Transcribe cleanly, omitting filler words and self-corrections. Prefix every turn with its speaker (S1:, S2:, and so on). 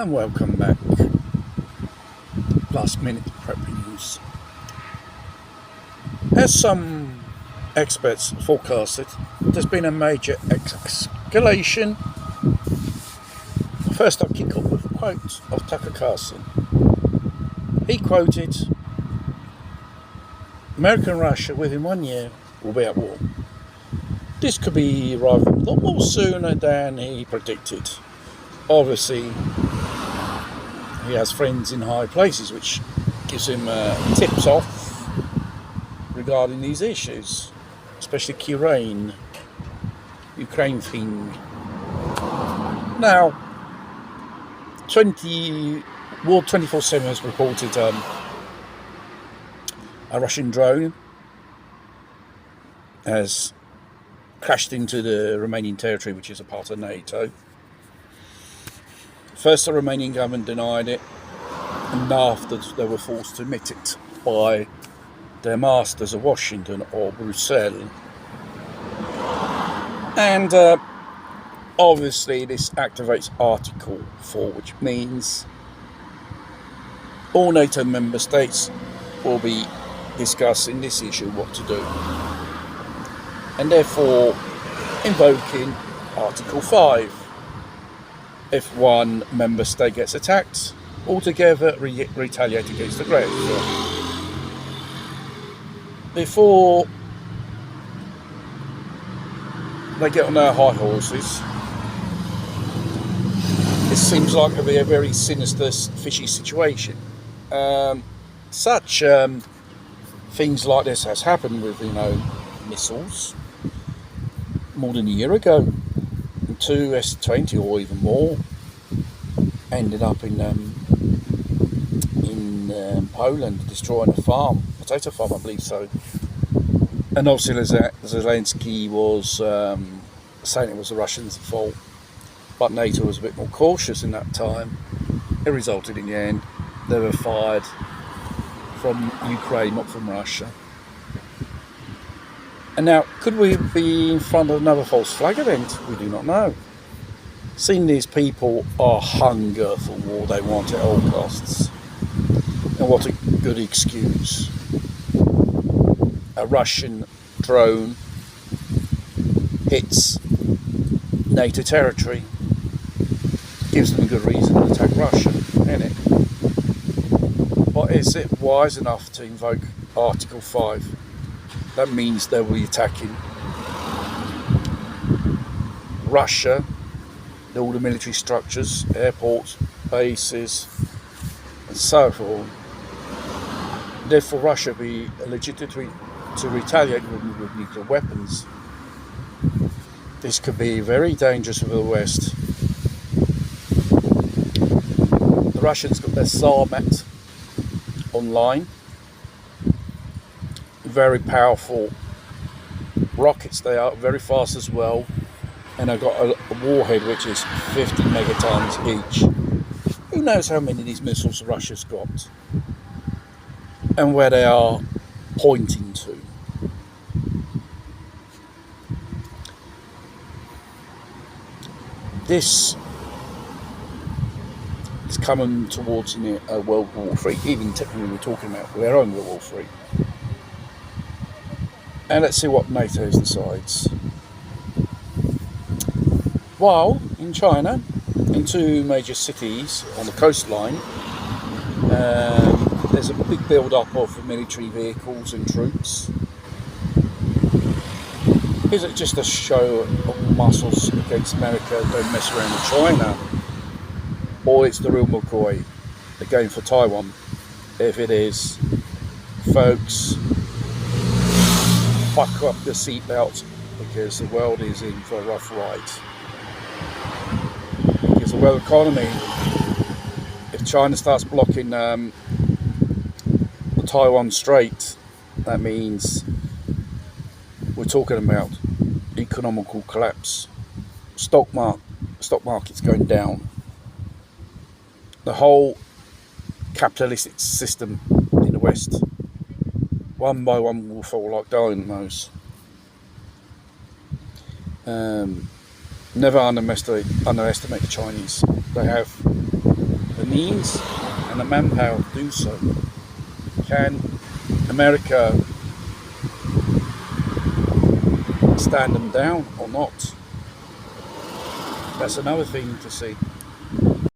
S1: And welcome back. Last minute prep news. As some experts forecasted, there's been a major escalation. First, I'll kick off with a quote of Tucker Carlson. He quoted, "America and Russia within 1 year will be at war." This could be arriving a lot more sooner than he predicted. Obviously, he has friends in high places, which gives him tips off regarding these issues, especially Ukraine thing. Now, World 24/7 has reported a Russian drone has crashed into the Romanian territory, which is a part of NATO. First, the Romanian government denied it, and after they were forced to admit it by their masters of Washington or Brussels. And obviously this activates Article 4, which means all NATO member states will be discussing this issue, what to do, and therefore invoking Article 5. If one member state gets attacked, altogether retaliate against the aggressor. Before they get on their high horses, it seems like it'll be a very sinister, fishy situation. Such things like this has happened with, missiles more than a year ago. 2 S-20 or even more ended up in Poland, destroying a potato farm, I believe so. And obviously Zelensky was saying it was the Russians' fault, but NATO was a bit more cautious in that time. It resulted in the end they were fired from Ukraine, not from Russia. And now, could we be in front of another false flag event? We do not know. Seeing these people are hunger for war, they want it at all costs. And what a good excuse. A Russian drone hits NATO territory, gives them a good reason to attack Russia, isn't it? But is it wise enough to invoke Article 5? That means they will be attacking Russia, all the military structures, airports, bases, and so forth. Therefore, Russia will be legitimate to retaliate with nuclear weapons. This could be very dangerous for the West. The Russians got their Sarmat online. Very powerful rockets, they are very fast as well, and they've got a warhead which is 50 megatons each. Who knows how many of these missiles Russia's got and where they are pointing to. This is coming towards World War III, even technically we're talking about we're on World War III. And let's see what NATO decides. While in China, in 2 major cities on the coastline, there's a big build-up of military vehicles and troops. Is it just a show of muscles against America, don't mess around with China? Or it's the real McCoy, they're going for Taiwan? If it is, folks, buckle up the seatbelt, because the world is in for a rough ride. Because the world economy, if China starts blocking the Taiwan Strait, that means we're talking about economical collapse. Stock market's going down. The whole capitalistic system in the West, one by one, will fall like dominoes. Never underestimate the Chinese. They have means and the manpower to do so. Can America stand them down or not? That's another thing to see.